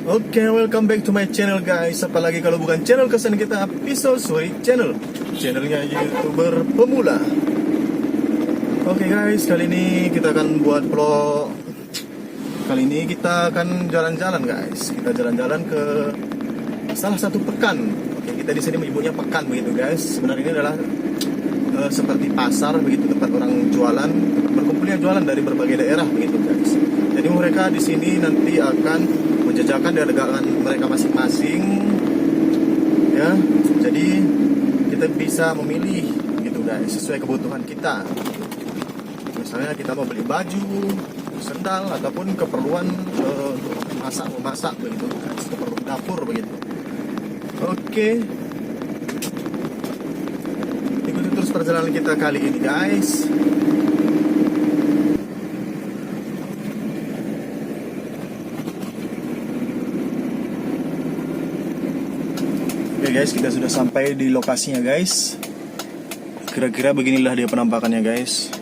Oke, welcome back to my channel guys. Apalagi kalau bukan channel kesan kita, Pisau Suri Channel, channelnya YouTuber pemula. Oke guys, kali ini kita akan buat vlog. Kali ini kita akan jalan-jalan guys. Kita jalan-jalan ke salah satu pekan. Oke, kita di sini menyebutnya pekan begitu guys. Sebenarnya ini adalah seperti pasar begitu, tempat orang jualan, berkumpulnya jualan dari berbagai daerah begitu guys. Jadi mereka di sini nanti akan menjajakan dagangan mereka masing-masing, ya. Jadi kita bisa memilih gitu guys, sesuai kebutuhan kita. Misalnya kita mau beli baju, sendal, ataupun keperluan untuk memasak begitu guys, keperluan dapur begitu. Oke, ikuti terus perjalanan kita kali ini guys. Oke guys, kita sudah sampai di lokasinya guys. Kira-kira beginilah dia penampakannya guys.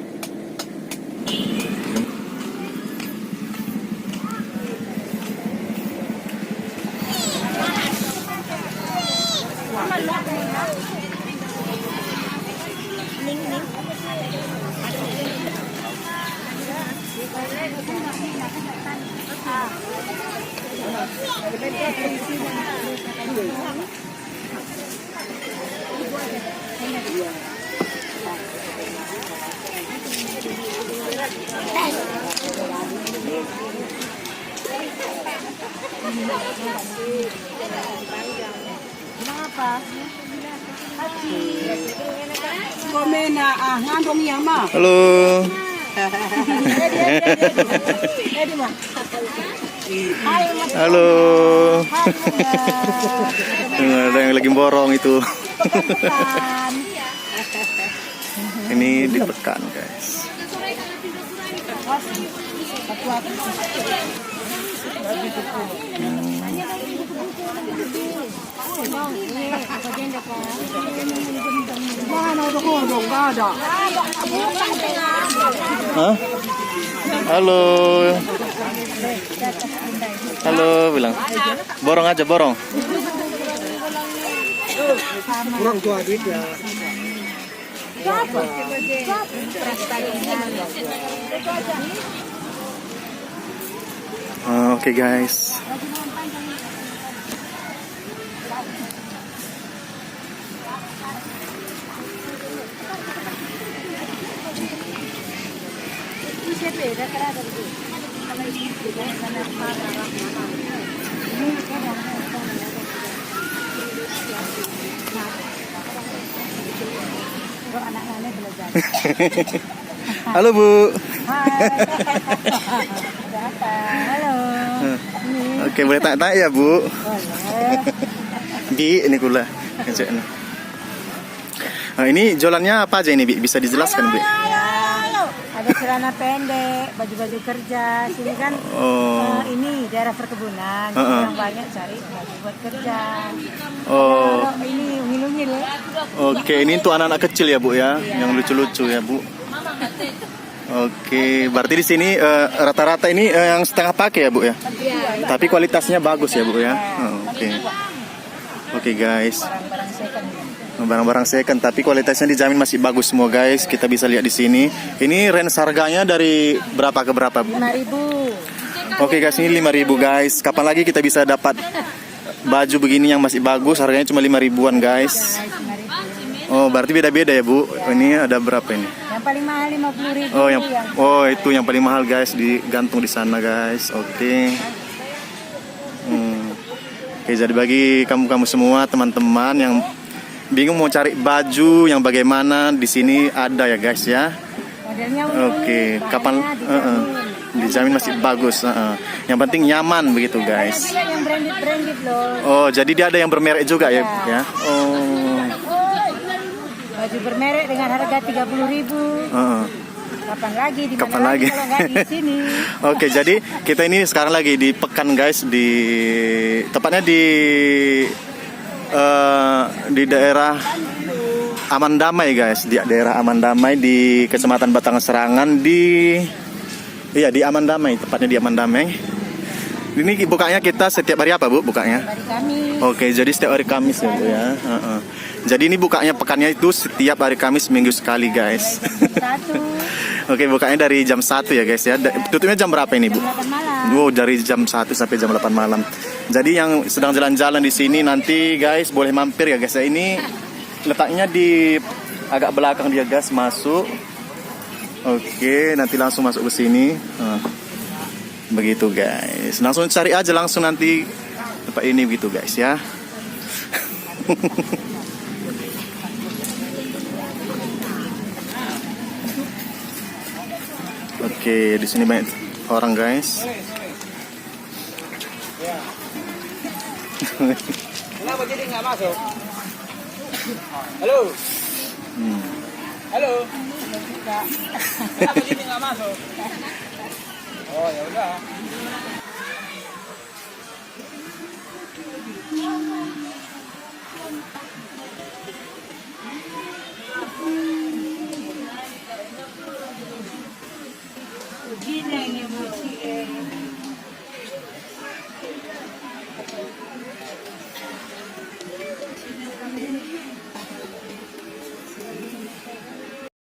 Halo. Halo. Ada yang lagi borong itu. Ini di pekan guys. Hah? Halo. Halo, bilang. Borong aja, borong. Kurang tua duit ya. Oke guys. Halo Bu. Halo. Oke, boleh tanya ya Bu? Bi, ini kula. Nah, ini jualannya apa aja ini Bi? Bisa dijelaskan Bi? Ada celana pendek, baju-baju kerja. Sini kan ini daerah perkebunan, yang banyak cari baju buat kerja. Oh. Ini ungil-ungil ya. Oke, ini untuk anak-anak kecil ya Bu ya, yang lucu-lucu ya Bu. Oke, berarti di sini rata-rata ini yang setengah pakai ya Bu ya. Tapi kualitasnya bagus ya Bu ya. Oke. Oke guys. Barang-barang second tapi kualitasnya dijamin masih bagus semua guys. Kita bisa lihat di sini. Ini range harganya dari berapa ke berapa Bu? 5.000. Oke guys, ini 5.000 guys. Kapan lagi kita bisa dapat baju begini yang masih bagus, harganya cuma 5.000-an guys. Oh, berarti beda-beda ya Bu. Ini ada berapa ini? Yang paling mahal 50.000. Itu yang paling mahal guys, digantung di sana guys. Oke. Oke, jadi bagi kamu-kamu semua teman-teman yang bingung mau cari baju yang bagaimana, di sini ada ya guys ya. Modelnya Oke, kapan dijamin masih bagus. Yang penting nyaman begitu guys. yang branded loh. Oh, jadi dia ada yang bermerek juga ya? Ya. Oh. Baju bermerek dengan harga 30.000. Kapan lagi? Di Kapan mana lagi? Kalau nggak di sini. Oke, jadi kita ini sekarang lagi di pekan guys, tepatnya di daerah Aman Damai guys, di daerah Aman Damai di Kecamatan Batangan Serangan di Aman Damai, tepatnya di Aman Damai. Ini bukanya kita setiap hari apa Bu bukanya? Hari Kamis. Oke, jadi setiap hari Kamis ya Bu ya. Jadi ini bukanya pekannya itu setiap hari Kamis minggu sekali guys. Satu. Oke, bukanya dari jam 1 ya guys ya. Tutupnya jam berapa ini Bu? Jam 8 malam. Oh, dari jam 1 sampai jam 8 malam. Jadi yang sedang jalan-jalan di sini nanti guys boleh mampir ya guys ya. Ini letaknya di agak belakang dia guys, masuk. Oke, nanti langsung masuk ke sini. Begitu guys. Langsung cari aja langsung nanti tempat ini gitu guys ya. Oke, di sini banyak orang guys. Kenapa jadi nggak masuk? Halo. Halo. Kenapa jadi nggak masuk? Oh ya udah. Gini yang buci.